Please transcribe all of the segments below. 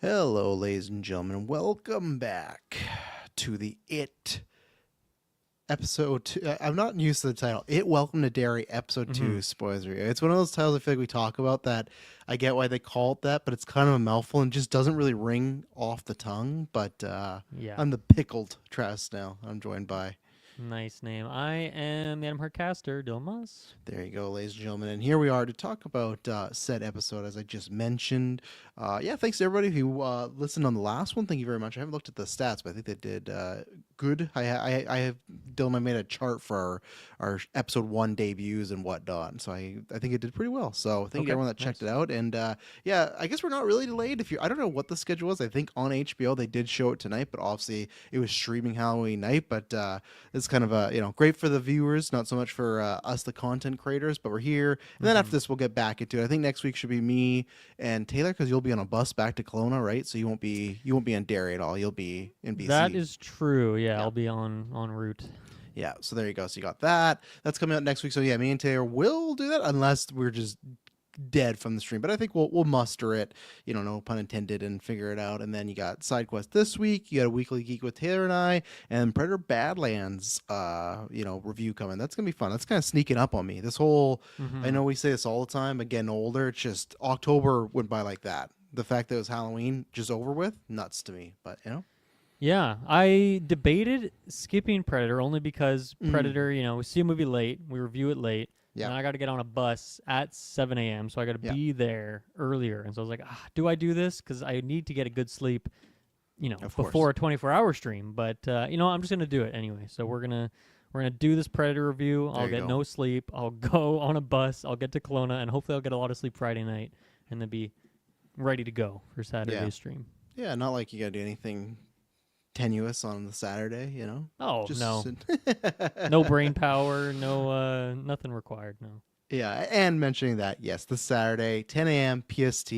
Hello, ladies and gentlemen. Welcome back to the It episode 2. I'm not used to the title. It Welcome to Derry episode Hmm. 2 spoilers review. It's one of those titles I feel like we talk about that I get why they call it that, but it's kind of a mouthful and just doesn't really ring off the tongue. But Yeah, I'm the pickled Travis now. I'm joined by. nice name. I am the Adam Hardcaster, Dilmas. There you go, ladies and gentlemen. And here we are to talk about said episode, as I just mentioned. Yeah, thanks to everybody who listened on the last one. Thank you very much. I haven't looked at the stats, but I think they did good. I have Dylan. I made a chart for our episode 1 debuts and whatnot, so I think it did pretty well. So thank you to Okay, everyone that checked nice. it out. And yeah, I guess we're not really delayed. If you, I don't know what the schedule was. I think on HBO they did show it tonight, but obviously it was streaming Halloween night. But it's kind of a great for the viewers, not so much for us the content creators. But we're here, and then after Hmm. this we'll get back into it. I think next week should be me and Taylor, because you'll be on a bus back to Kelowna, right? So you won't be in Derry at all. You'll be in That BC. is true. Yeah, Yeah. I'll be on route. Yeah, so there you go. So you got that. That's coming out next week. So yeah, me and Taylor will do that unless we're just dead from the stream. But I think we'll muster it, no pun intended, and figure it out. And then you got side quest this week. You got a weekly geek with Taylor and I, and Predator Badlands, review coming. That's gonna be fun. That's kind of sneaking up on me. This whole, I Hmm. know we say this all the time, but getting older, it's just October went by like that. The fact that it was Halloween just over with, nuts to me. But Yeah, I debated skipping Predator only because mm, Predator, we see a movie late, we review it late, yeah, and I got to get on a bus at 7 a.m., so I got to yeah, be there earlier. And so I was like, do I do this? Because I need to get a good sleep, of course. before a 24-hour stream. But I'm just gonna do it anyway. So we're gonna do this Predator review. There I'll you get go. no sleep. I'll go on a bus. I'll get to Kelowna, and hopefully I'll get a lot of sleep Friday night, and then be ready to go for Yeah, Saturday's stream. yeah. Not like you gotta do anything tenuous on the Saturday. Oh Just no, no brain power, no nothing required. No. yeah, and mentioning that, yes, this Saturday, 10 a.m. PST,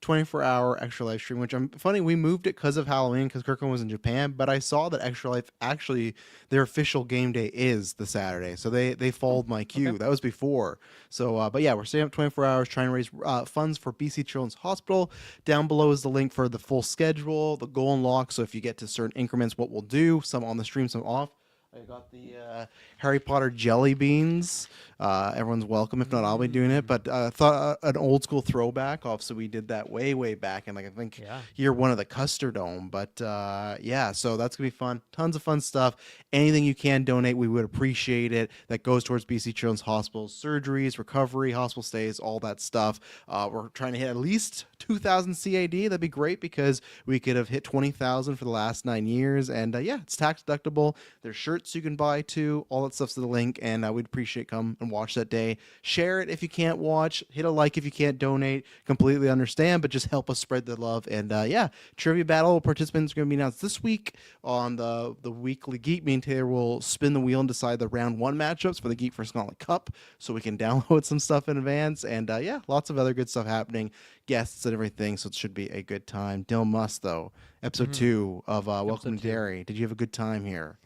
24-hour Extra Life stream, which I'm funny, we moved it because of Halloween, because Kirkland was in Japan, but I saw that Extra Life, actually, their official game day is the Saturday, so they Oh, followed my okay. cue. That was before. So, but yeah, we're staying up 24 hours, trying to raise funds for BC Children's Hospital. Down below is the link for the full schedule, the goal unlock, so if you get to certain increments, what we'll do, some on the stream, some off. I got the Harry Potter jelly beans. Everyone's welcome. If not, I'll be doing it. Mm, But thought an old school throwback. Obviously, we did that way, way back in, like, I think yeah. year 1 of the Custer Dome. But yeah, so that's gonna be fun. Tons of fun stuff. Anything you can donate, we would appreciate it. That goes towards BC Children's Hospital surgeries, recovery, hospital stays, all that stuff. We're trying to hit at least 2,000 CAD. That'd be great, because we could have hit 20,000 for the last 9 years. And yeah, it's tax deductible. There's shirts you can buy too. All that stuff's to the link, and we'd appreciate come and watch that day. Share it if you can't watch. Hit a like if you can't donate. Completely understand, but just help us spread the love. And yeah, trivia battle participants are going to be announced this week on the weekly Geek. Me and Taylor will spin the wheel and decide the round 1 matchups for the GeekVerse.ca Cup, so we can download some stuff in advance. And yeah, lots of other good stuff happening, guests and everything. So it should be a good time. Dylan Must, though, episode Hmm. 2 of Welcome Episode to two. Derry. Did you have a good time here?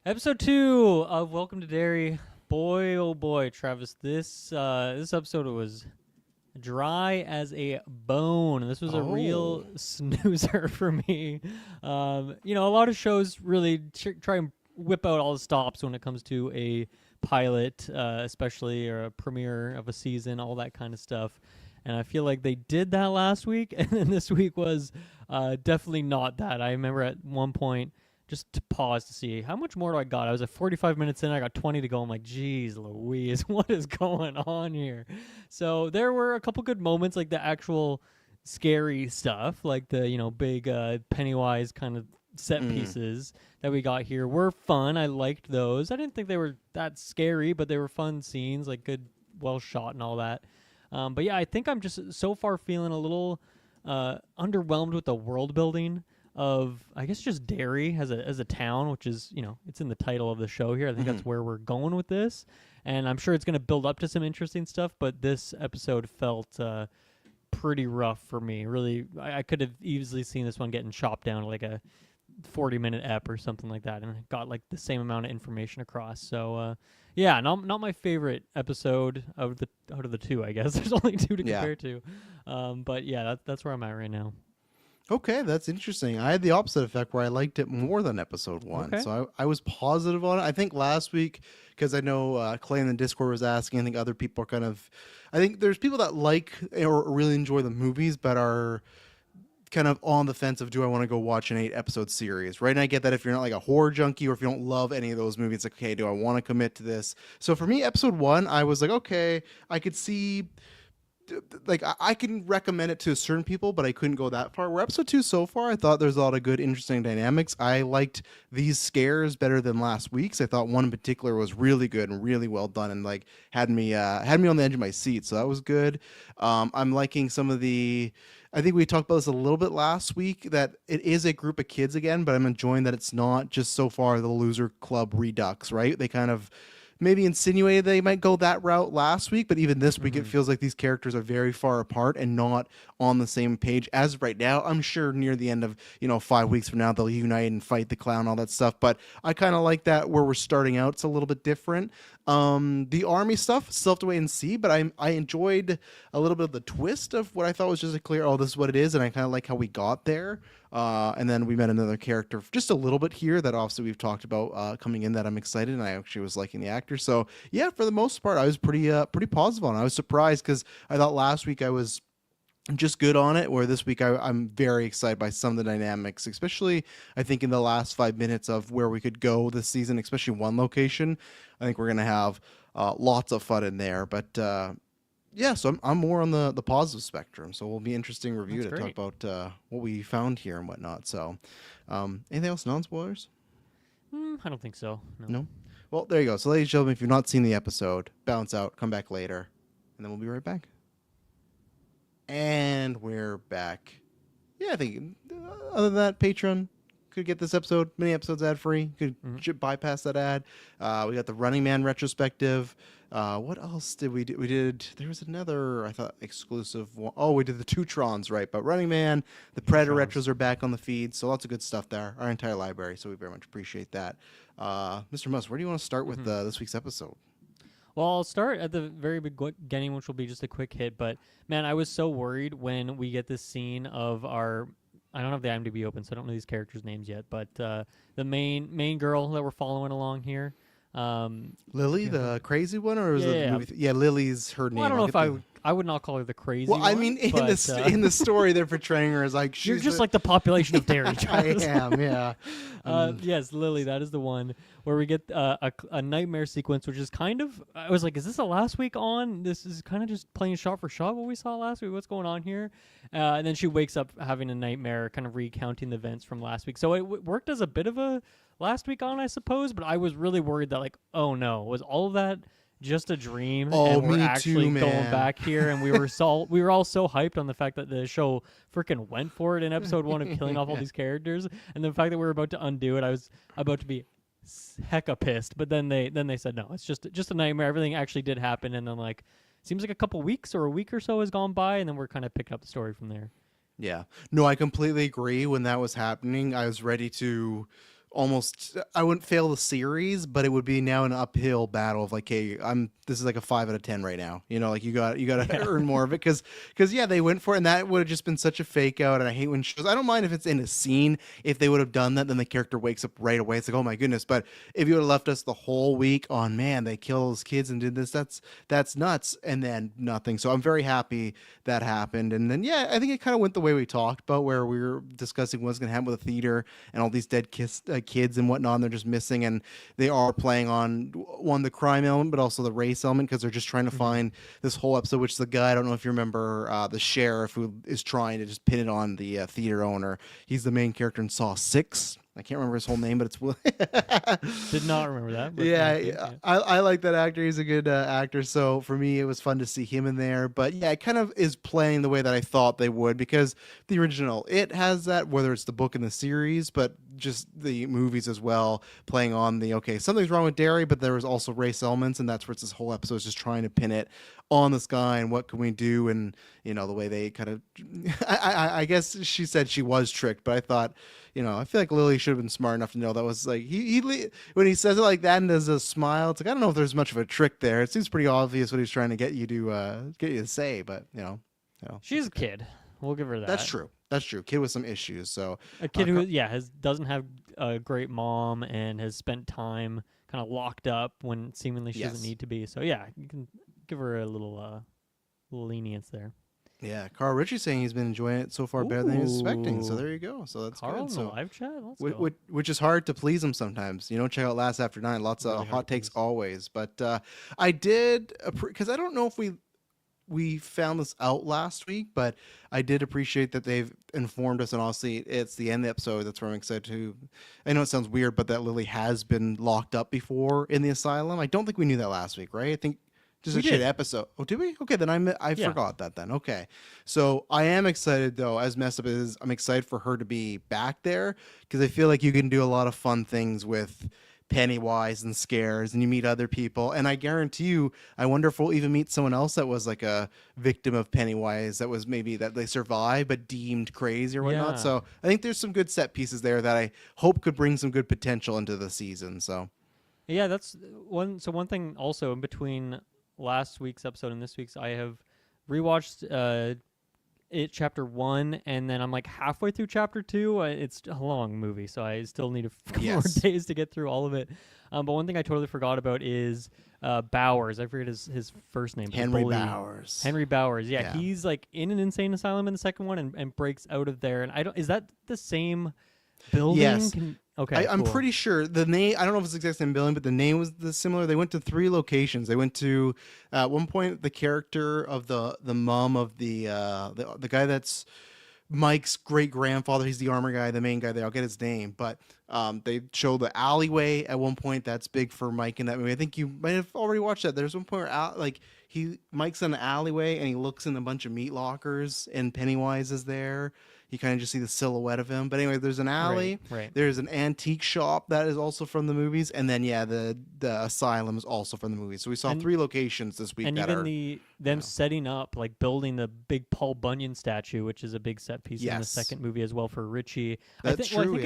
Episode 2 of Welcome to Derry. Boy, oh boy, Travis, this episode was dry as a bone. This was a real Oh. snoozer for me. A lot of shows really try and whip out all the stops when it comes to a pilot, especially, or a premiere of a season, all that kind of stuff. And I feel like they did that last week, and then this week was definitely not that. I remember at one point just to pause to see how much more do I got. I was at 45 minutes in. I got 20 to go. I'm like, geez, Louise, what is going on here? So there were a couple good moments, like the actual scary stuff, like the big Pennywise kind of set Mm. pieces that we got here were fun. I liked those. I didn't think they were that scary, but they were fun scenes, like good, well shot and all that. But yeah, I think I'm just so far feeling a little underwhelmed with the world building of, I guess, just Derry as a town, which is, it's in the title of the show here. I think Hmm. that's where we're going with this, and I'm sure it's going to build up to some interesting stuff. But this episode felt pretty rough for me. Really, I could have easily seen this one getting chopped down to like a 40-minute ep or something like that, and got like the same amount of information across. So yeah, not my favorite episode of the out of the two. I guess there's only two to Yeah. compare to, but yeah, that's where I'm at right now. Okay, that's interesting. I had the opposite effect where I liked it more than episode one. Okay. So I was positive on it. I think last week, because I know Clay in the Discord was asking, I think other people are kind of, I think there's people that like or really enjoy the movies, but are kind of on the fence of do I want to go watch an 8 episode series, right? And I get that if you're not like a horror junkie or if you don't love any of those movies, it's like, okay, do I want to commit to this? So for me, episode one, I was like, okay, I could see like I can recommend it to certain people, but I couldn't go that far. Where episode two so far, I thought there's a lot of good, interesting dynamics. I liked these scares better than last week's. I thought one in particular was really good and really well done, and like had me on the edge of my seat. So that was good. I'm liking some of the. I think we talked about this a little bit last week that it is a group of kids again, but I'm enjoying that it's not just so far the loser club redux, right? They kind of maybe insinuated they might go that route last week, but even this week it feels like these characters are very far apart and not on the same page as of right now. I'm sure near the end of 5 weeks from now they'll unite and fight the clown, all that stuff. But I kind of like that where we're starting out. It's a little bit different. The army stuff still have to wait and see, but I enjoyed a little bit of the twist of what I thought was just a clear, oh, this is what it is, and I kind of like how we got there. And then we met another character just a little bit here that obviously we've talked about coming in that I'm excited, and I actually was liking the actor. So yeah, for the most part, I was pretty positive on it. I was surprised because I thought last week I was just good on it, where this week I'm very excited by some of the dynamics, especially I think in the last 5 minutes of where we could go this season, especially one location. I think we're going to have lots of fun in there. But yeah, so I'm more on the positive spectrum. So it'll be interesting review That's to great. talk about what we found here and whatnot. So anything else, non-spoilers? I don't think so. No. No? Well, there you go. So ladies and gentlemen, if you've not seen the episode, bounce out, come back later, and then we'll be right back. And we're back. Yeah, I think other than that, Patreon could get this episode, mini episodes ad free. Could bypass that ad. We got the Running Man retrospective. What else did we do? We did. There was another I thought exclusive one. Oh, we did the two Trons, right? But Running Man, the Predator Trons. retros are back on the feed, so lots of good stuff there. Our entire library, so we very much appreciate that. Mr. Musk, where do you want to start with this week's episode? Well, I'll start at the very beginning, which will be just a quick hit. But man, I was so worried when we get this scene of our. I don't have the IMDb open, so I don't know these characters' names yet. But the main girl that we're following along here, Lily, the crazy one, or was it Yeah. the movie? Yeah, Lily's her name. well, I don't know I'll if get I would not call her the crazy. Well, I one, mean, in but, the story, they're portraying her as like she's you're just like the population of Derry. I Travis. am, yeah. Yes, Lily, that is the one where we get a nightmare sequence, which is kind of. I was like, is this the last week on? This is kind of just playing shot for shot what we saw last week. What's going on here? And then she wakes up having a nightmare, kind of recounting the events from last week. So it worked as a bit of a last week on, I suppose. But I was really worried that like, oh no, was all of that just a dream? Oh, and we're me actually too, going man. back here, and we were all so hyped on the fact that the show freaking went for it in episode 1 of killing off all these characters, and the fact that we were about to undo it, I was about to be hecka pissed. But then they said no, it's just a nightmare. Everything actually did happen, and then like seems like a couple weeks or a week or so has gone by, and then we're kind of picking up the story from there. Yeah. No, I completely agree. When that was happening, I was ready to almost I wouldn't fail the series, but it would be now an uphill battle of like, hey, this is like a 5 out of 10 right now. Like you got to earn more of it because yeah, they went for it, and that would have just been such a fake out. And I hate when shows. I don't mind if it's in a scene. If they would have done that, then the character wakes up right away. It's like, oh my goodness. But if you would have left us the whole week on, man, they killed those kids and did this, that's nuts, and then nothing. So I'm very happy that happened. And then yeah, I think it kind of went the way we talked about, where we were discussing what's going to happen with the theater and all these dead kids and whatnot, and they're just missing, and they are playing on the crime element but also the race element, because they're just trying to find this whole episode, which the guy, I don't know if you remember, the sheriff who is trying to just pin it on the theater owner. He's the main character in Saw 6. I can't remember his whole name, but it's Did not remember that. But yeah. I like that actor. He's a good actor. So for me, it was fun to see him in there. But yeah, it kind of is playing the way that I thought they would, because the original, it has that, whether it's the book and the series, but just the movies as well, playing on the, okay, something's wrong with Derry, but there was also race elements, and that's where it's this whole episode is just trying to pin it on this guy and what can we do, and the way they kind of I guess she said she was tricked, but I thought, I feel like Lily should have been smart enough to know that was like he when he says it like that and does a smile, it's like, I don't know if there's much of a trick there. It seems pretty obvious what he's trying to get you to say, but she's a kid. We'll give her that. That's true. That's true. Kid with some issues. So, A kid who Car- doesn't have a great mom and has spent time kind of locked up when seemingly she doesn't yes. need to be. So yeah, you can give her a little lenience there. Yeah, Carl Ritchie's saying he's been enjoying it so far better than he was expecting. So Ooh, there you go. So that's Carl good. in the So live chat. Let's which, go. which is hard to please him sometimes. You know, check out Last After Nine. Lots of Really hard hot to takes please. always. But I did because I don't know if we found this out last week, but I did appreciate that they've informed us. And honestly, it's the end of the episode. That's where I'm excited to. I know it sounds weird, but that Lily has been locked up before in the asylum. I don't think we knew that last week, right? I think just We a shit did. episode. Oh, did we? Okay, then I Yeah. forgot that then. Okay, so I am excited though. As messed up as I'm excited for her to be back there because I feel like you can do a lot of fun things with Pennywise and scares, and you meet other people. And I guarantee you, I wonder if we'll even meet someone else that was like a victim of Pennywise that was maybe that they survived but deemed crazy or whatnot. Yeah. So I think there's some good set pieces there that I hope could bring some good potential into the season. So Yeah, that's one. So one thing also in between last week's episode and this week's, I have rewatched it chapter 1, and then I'm like halfway through chapter 2. It's a long movie, so I still need a couple more yes, days to get through all of it. But one thing I totally forgot about is Bowers. I forget his first name. But the Henry bully. Bowers. Henry Bowers. Yeah, Yeah. he's like in an insane asylum in the second one, and breaks out of there. And I don't. Is that the same building? Yes. Okay, I'm cool. pretty sure the name. I don't know if it's the exact same building, but the name was similar. They went to 3 locations. They went to at one point the character of the mom of the guy that's Mike's great grandfather. He's the armor guy, the main guy there. I'll get his name, but they show the alleyway at one point. That's big for Mike in that movie. I think you might have already watched that. There's one point where Mike's in the alleyway and he looks in a bunch of meat lockers and Pennywise is there. You kind of just see the silhouette of him. But anyway, there's an alley. Right. There's an antique shop that is also from the movies, and then the asylum is also from the movies. So we saw And 3 locations this week and that even are them know. setting up, like building the big Paul Bunyan statue, which is a big set piece in the Yes. second movie as well for Richie. That's true,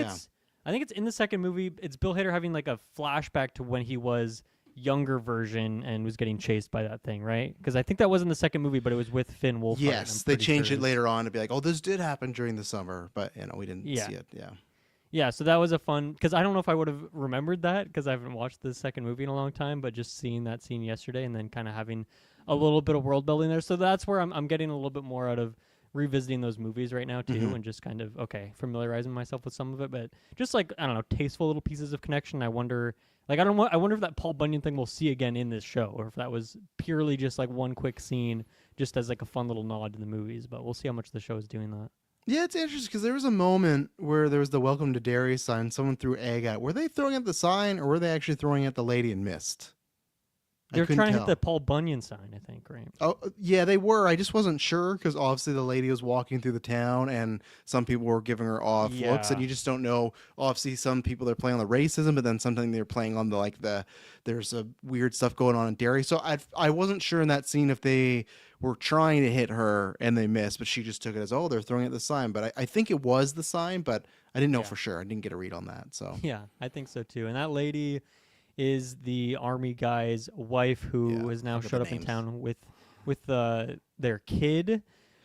I think it's in the second movie. It's Bill Hader having like a flashback to when he was younger version and was getting chased by that thing, right? Because I think that was in the second movie, but it was with Finn Wolfhard. Yes, they changed it later on to be like, oh, this did happen during the summer, but we didn't Yeah. see it. Yeah. Yeah, so that was a fun, because I don't know if I would have remembered that because I haven't watched the second movie in a long time, but just seeing that scene yesterday and then kind of having a little bit of world building there. So that's where I'm getting a little bit more out of revisiting those movies right now too, Mhm. and just kind of familiarizing myself with some of it, but just like I don't know, tasteful little pieces of connection. I wonder, like I wonder if that Paul Bunyan thing we'll see again in this show, or if that was purely just like one quick scene, just as like a fun little nod to the movies. But we'll see how much the show is doing that. Yeah, it's interesting because there was a moment where there was the "Welcome to Derry" sign. Someone threw egg at. Were they throwing at the sign, or were they actually throwing at the lady and missed? I They're couldn't trying to tell. hit the Paul Bunyan sign, I think, right? Oh, yeah, they were. I just wasn't sure because obviously the lady was walking through the town and some people were giving her off looks, and Yeah. you just don't know. Obviously, some people they're playing on the racism, but then sometimes they're playing on there's a weird stuff going on in Derry. So I wasn't sure in that scene if they were trying to hit her and they missed, but she just took it as, oh, they're throwing at the sign. But I think it was the sign, but I didn't know Yeah. for sure. I didn't get a read on that. So Yeah, I think so too. And that lady is the army guy's wife who Yeah, has now look at showed the up in names. town with their kid.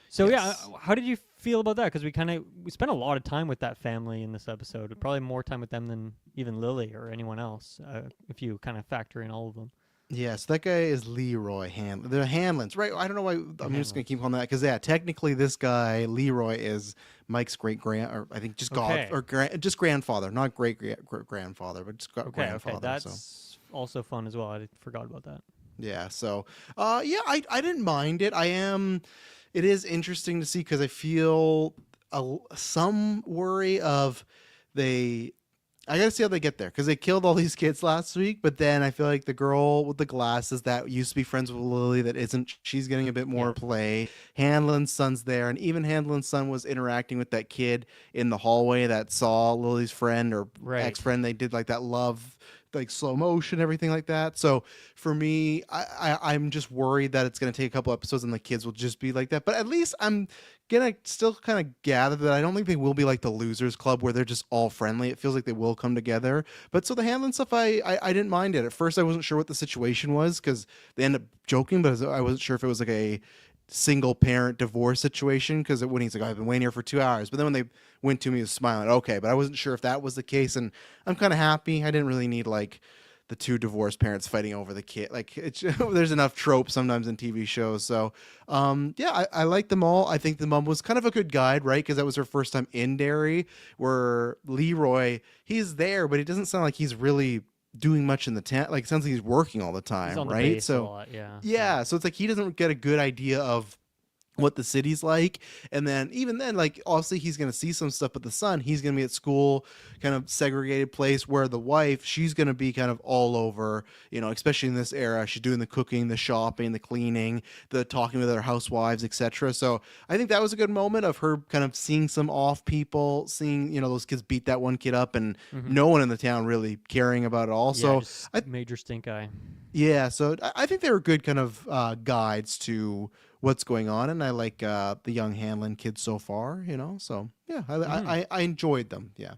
So yeah, Yes. how did you feel about that? Because we spent a lot of time with that family in this episode. Probably more time with them than even Lily or anyone else, if you kind of factor in all of them. yes, that guy is Leroy Hanlon. The Hanlons, right? I don't know why. I'm just gonna keep calling that because technically this guy Leroy is Mike's or I think just Okay. just grandfather, not great grandfather, but just grandfather. Okay, that's also fun as well. I forgot about that. Yeah. So, yeah, I didn't mind it. It is interesting to see because I feel some worry of they. I gotta see how they get there because they killed all these kids last week. But then I feel like the girl with the glasses that used to be friends with Lily that isn't, she's getting a bit more Yeah. play. Hanlon's son's there, and even Hanlon's son was interacting with that kid in the hallway that saw Lily's friend or Right. ex-friend. They did like that love, like slow motion, everything like that. So for me, I'm just worried that it's gonna take a couple episodes and the kids will just be like that. But at least I'm gonna still kind of gather that I don't think they will be like the Losers Club where they're just all friendly. It feels like they will come together. But so the Hanlon stuff, I didn't mind it. At first, I wasn't sure what the situation was because they end up joking, but I wasn't sure if it was like single parent divorce situation, because when he's like, I've been waiting here for 2 hours, but then when they went to me, he was smiling. Okay, but I wasn't sure if that was the case, and I'm kind of happy. I didn't really need like the two divorced parents fighting over the kid. Like it's there's enough tropes sometimes in TV shows. So yeah, I like them all. I think the mom was kind of a good guide, right? Because that was her first time in Derry. Where Leroy, he's there, but it doesn't sound like he's really doing much in the tent. Like it sounds like he's working all the He's time, on the right? base a So lot, yeah. yeah, so it's like he doesn't get a good idea of what the city's like. And then even then, like obviously he's gonna see some stuff, but the son, he's gonna be at school, kind of segregated place, where the wife, she's gonna be kind of all over, especially in this era. She's doing the cooking, the shopping, the cleaning, the talking with other housewives, etc. So I think that was a good moment of her kind of seeing some off people, seeing those kids beat that one kid up, and Hmm. no one in the town really caring about it all. Yeah, So just I major stink eye. yeah, so I think they were good kind of guides to what's going on, and I like the young Hanlon kids so far, So yeah, Hmm. I enjoyed them. Yeah,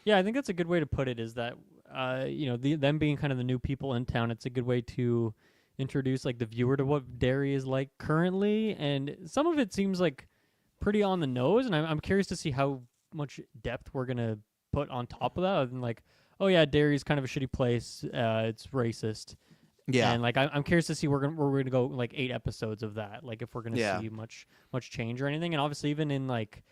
Yeah, I think that's a good way to put it. Is that them being kind of the new people in town. It's a good way to introduce like the viewer to what Derry is like currently, and some of it seems like pretty on the nose. And I'm curious to see how much depth we're gonna put on top of that. And like, oh yeah, Derry's kind of a shitty place. It's racist. yeah, And like I'm curious to see we're gonna go like 8 episodes of that. Like if we're gonna yeah, see much change or anything. And obviously even in like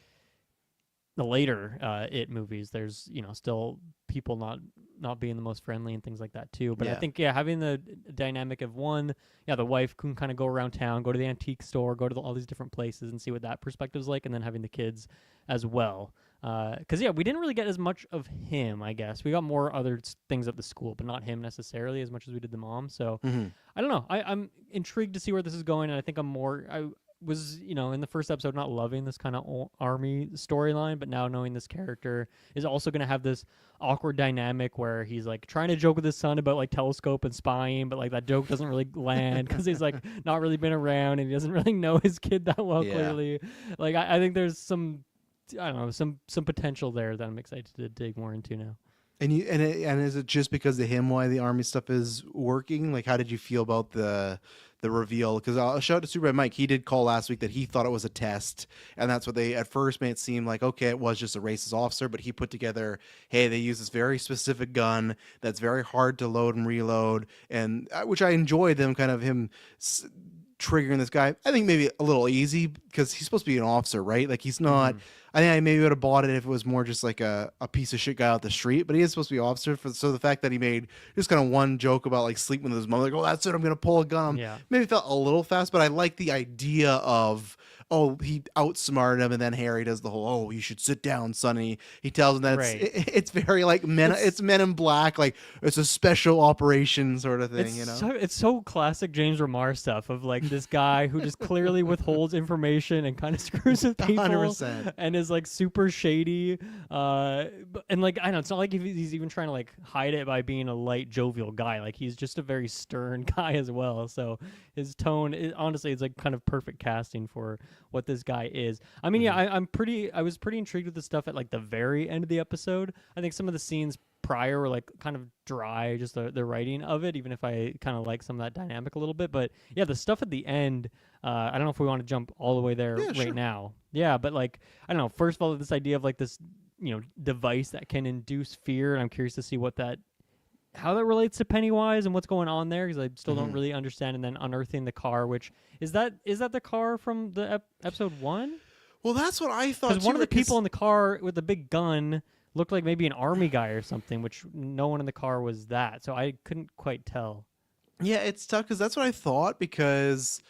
the later It movies, there's still people not being the most friendly and things like that too. But I yeah, think having the dynamic of one, the wife can kind of go around town, go to the antique store, go to all these different places and see what that perspective's like, and then having the kids as well. Because we didn't really get as much of him. I guess we got more other things at the school, but not him necessarily as much as we did the mom. So hmm I don't know. I'm intrigued to see where this is going, and I think I was, in the first episode not loving this kind of army storyline, but now knowing this character is also going to have this awkward dynamic where he's like trying to joke with his son about like telescope and spying, but like that joke doesn't really land because he's like not really been around and he doesn't really know his kid that well, yeah. clearly. Like I think there's some, I don't know, some potential there that I'm excited to dig more into now. And is it just because of him why the army stuff is working? Like, how did you feel about the reveal? Because I'll shout out to Superman Mike. He did call last week that he thought it was a test, and that's what they at first made it seem like. Okay, it was just a racist officer, but he put together, hey, they use this very specific gun that's very hard to load and reload, and which I enjoyed them kind of him. Triggering this guy, I think maybe a little easy because he's supposed to be an officer, right? Like he's not. Mm-hmm. I think I maybe would have bought it if it was more just like a piece of shit guy out the street, but he is supposed to be an officer. So the fact that he made just kind of one joke about like sleeping with his mom, like, oh, that's it, I'm gonna pull a gun, Yeah. maybe felt a little fast, but I like the idea of, oh, he outsmarted him, and then Harry does the whole, oh, you should sit down, son. And he tells him that Right. it's very like it's Men in Black, like it's a special operation sort of thing, It's so classic James Remar stuff of like this guy who just clearly withholds information and kind of screws with people 100%. and is like super shady. And like I know it's not like he's even trying to like hide it by being a light jovial guy. Like he's just a very stern guy as well. So his tone, honestly, it's like kind of perfect casting for what this guy is. I mean, yeah, I was pretty intrigued with the stuff at like the very end of the episode. I think some of the scenes prior were like kind of dry, just the writing of it, even if I kind of like some of that dynamic a little bit. But yeah, the stuff at the end, I don't know if we want to jump all the way there Yeah, right sure. now. Yeah, but like, I don't know. First of all, this idea of like this, device that can induce fear. And I'm curious to see how that relates to Pennywise and what's going on there, because I still don't Mhm. really understand. And then unearthing the car, which is that the car from the episode 1? Well, that's what I thought. Because one of the because people in the car with the big gun looked like maybe an army guy or something, which no one in the car was that. So I couldn't quite tell. yeah, it's tough because that's what I thought because.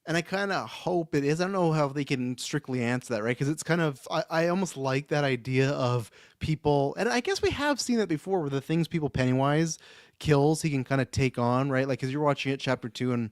And I kind of hope it is. I don't know how they can strictly answer that, right? Because it's kind of, I almost like that idea of people, and I guess we have seen that before, where the things people Pennywise kills, he can kind of take on, right? Like, because you're watching it, chapter 2, and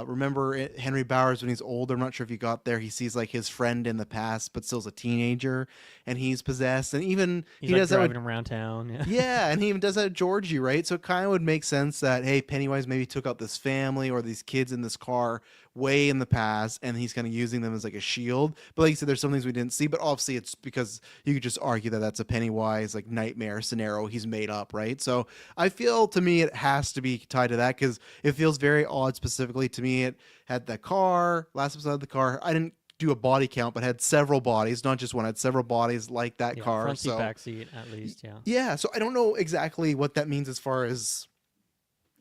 remember Henry Bowers when he's older. I'm not sure if you got there. He sees like his friend in the past, but still's a teenager, and he's possessed, and even He's he like does that driving with around town. Yeah. yeah, and he even does that at Georgie, right? So it kind of would make sense that, hey, Pennywise maybe took out this family or these kids in this car way in the past, and he's kind of using them as like a shield. But like you said, there's some things we didn't see, but obviously it's because you could just argue that that's a Pennywise like nightmare scenario he's made up, right? So I feel, to me, it has to be tied to that because it feels very odd. Specifically to me, it had the car, last episode of the car. I didn't do a body count, but had several bodies, not just one, had several bodies like that Yeah, car. front seat, So back seat, at least. Yeah. yeah, so I don't know exactly what that means as far as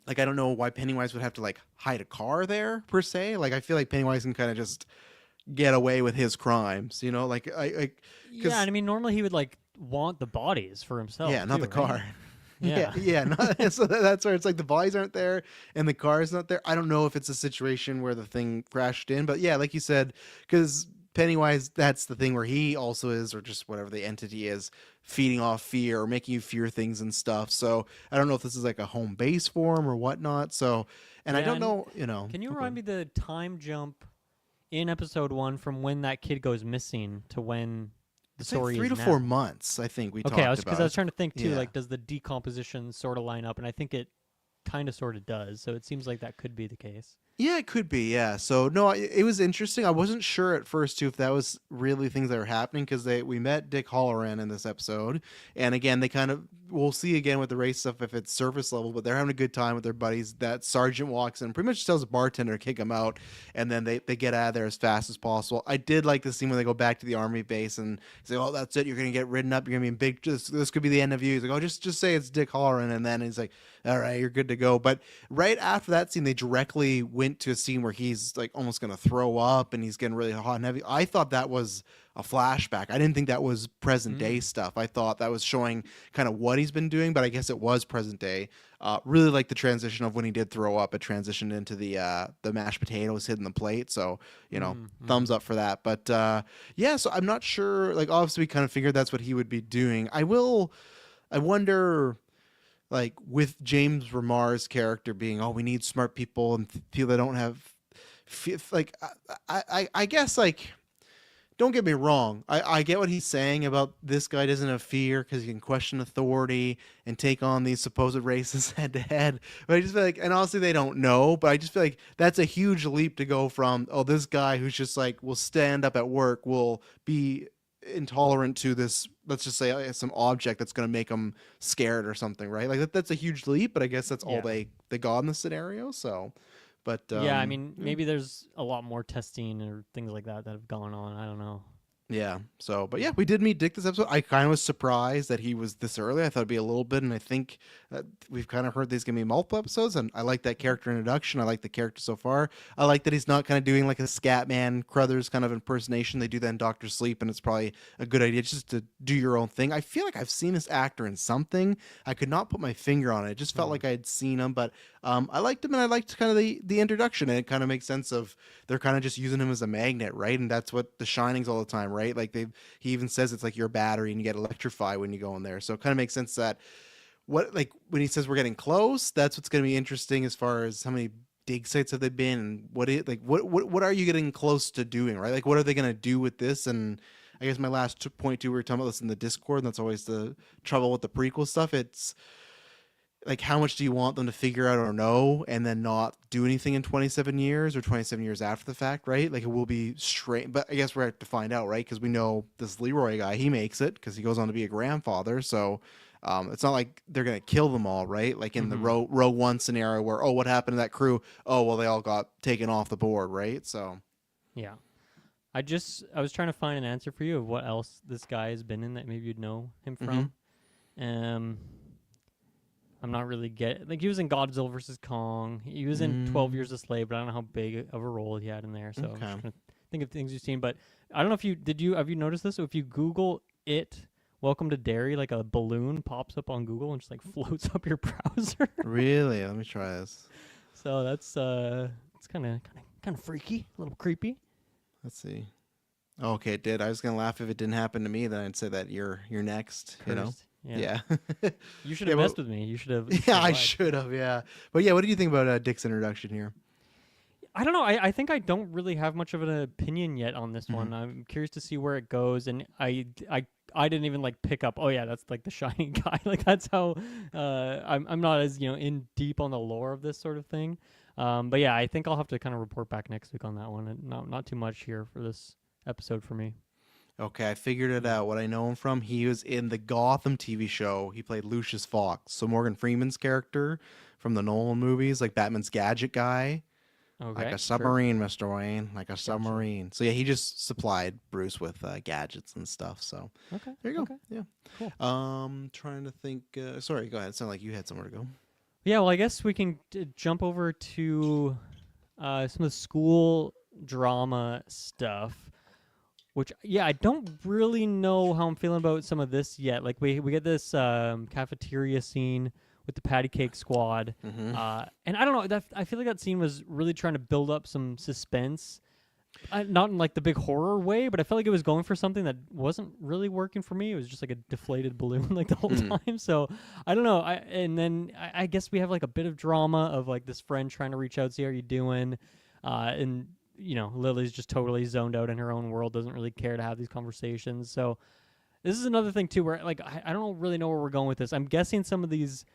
like I don't know why Pennywise would have to like hide a car there per se. Like I feel like Pennywise can kind of just get away with his crimes, you know? Like I because Yeah, and I mean, normally he would like want the bodies for himself. yeah, not too, the car. right? Yeah, Yeah. yeah. Not, so that's where it's like the bodies aren't there and the car is not there. I don't know if it's a situation where the thing crashed in, but yeah, like you said, because Pennywise, that's the thing where he also is, or just whatever the entity is, feeding off fear or making you fear things and stuff. So I don't know if this is like a home base for him or whatnot. So, and I Yeah, don't and know, you know. Can you Okay. remind me the time jump in episode 1 from when that kid goes missing to when the It's like story 3 is to now? 4 months, I think we Okay, talked because about. I was trying to think too, Yeah. like, does the decomposition sort of line up? And I think it kind of sort of does. So it seems like that could be the case. Yeah, it could be. Yeah. So no, it was interesting. I wasn't sure at first too if that was really things that were happening because we met Dick Halloran in this episode, and again they kind of we'll see again with the race stuff if it's surface level, but they're having a good time with their buddies. That sergeant walks in, and pretty much tells the bartender to kick him out, and then they get out of there as fast as possible. I did like the scene when they go back to the army base and say, "Oh, that's it. You're gonna get ridden up. You're gonna be in big. This could be the end of you." He's like, "Oh, just say it's Dick Halloran," and then he's like, "All right, you're good to go." But right after that scene, they directly went to a scene where he's like almost gonna throw up and he's getting really hot and heavy. I thought that was a flashback. I didn't think that was present day stuff. I thought that was showing kind of what he's been doing, but I guess it was present day. Really like the transition of when he did throw up. It transitioned into the mashed potatoes hitting the plate. So you know, thumbs up for that. But yeah, so I'm not sure. Like obviously, we kind of figured that's what he would be doing. I wonder like with James Remar's character being, oh, we need smart people and people that don't have like I guess like don't get me wrong. I get what he's saying about this guy doesn't have fear because he can question authority and take on these supposed races head to head. But I just feel like, and honestly, they don't know. But I just feel like that's a huge leap to go from, oh, this guy who's just like will stand up at work will be intolerant to this, let's just say some object that's going to make them scared or something, right? Like that's a huge leap. But I guess that's all Yeah. they got in the scenario. So, but Yeah, I mean, maybe there's a lot more testing or things like that have gone on. I don't know. yeah. So, but yeah, we did meet Dick this episode. I kind of was surprised that he was this early. I thought it'd be a little bit, and I think we've kind of heard there's gonna be multiple episodes, and I like that character introduction. I like the character so far. I like that he's not kind of doing like a Scatman Crothers kind of impersonation. They do that in Doctor Sleep, and it's probably a good idea just to do your own thing. I feel like I've seen this actor in something. I could not put my finger on it. It just felt like I had seen him, but I liked him, and I liked kind of the introduction, and it kind of makes sense of they're kind of just using him as a magnet, right? And that's what The Shining's all the time, right? Like he even says it's like your battery and you get electrified when you go in there. So it kind of makes sense that what like when he says we're getting close, that's what's going to be interesting as far as how many dig sites have they been and what are you getting close to doing, right? Like what are they going to do with this? And I guess my last point too, we were talking about this in the Discord, and that's always the trouble with the prequel stuff. It's like how much do you want them to figure out or know and then not do anything in 27 years or 27 years after the fact, right? Like it will be straight, but I guess we're to find out, right? Because we know this Leroy guy, he makes it because he goes on to be a grandfather. So it's not like they're going to kill them all, right? Like in the row one scenario where, oh, what happened to that crew? Oh, well, they all got taken off the board, right? So Yeah. I was trying to find an answer for you of what else this guy has been in that maybe you'd know him from. I'm not really like he was in Godzilla versus Kong. He was in 12 Years a Slave, but I don't know how big of a role he had in there. So I'm just trying to think of things you've seen. But I don't know if have you noticed this? So if you Google it, Welcome to Derry, like a balloon pops up on Google and just like floats up your browser. really, let me try this. So that's it's kind of freaky, a little creepy. Let's see. Okay, it did. I was gonna laugh if it didn't happen to me. Then I'd say that you're next. Cursed. You know. Yeah. Yeah. You should have messed with me. You should have. Yeah, I should have. Yeah. But yeah, what do you think about Dick's introduction here? I don't know. I think I don't really have much of an opinion yet on this one. I'm curious to see where it goes, and I didn't even like pick up. Oh yeah, that's like the Shining guy. Like that's how I'm not as in deep on the lore of this sort of thing. But yeah, I think I'll have to kind of report back next week on that one. And not too much here for this episode for me. Okay, I figured it out. What I know him from, he was in the Gotham TV show. He played Lucius Fox, so Morgan Freeman's character from the Nolan movies, like Batman's gadget guy. Like Okay, a sure. submarine, Mr. Wayne. Like a Gotcha. submarine. So yeah, he just supplied Bruce with gadgets and stuff. So Okay. there you go. Okay. Cool. Yeah. Trying to think. Sorry, go ahead. It sounded like you had somewhere to go. Yeah. Well, I guess we can jump over to some of the school drama stuff. Which, yeah, I don't really know how I'm feeling about some of this yet. Like, we get this cafeteria scene with the patty cake squad. Mm-hmm. And I don't know, I feel like that scene was really trying to build up some suspense. Not in, like, the big horror way, but I felt like it was going for something that wasn't really working for me. It was just, like, a deflated balloon, like, the whole time. So, I don't know. And then I guess we have, like, a bit of drama of, like, this friend trying to reach out, see how you're doing. And Lily's just totally zoned out in her own world, doesn't really care to have these conversations. So this is another thing too, where like I don't really know where we're going with this. I'm guessing some of this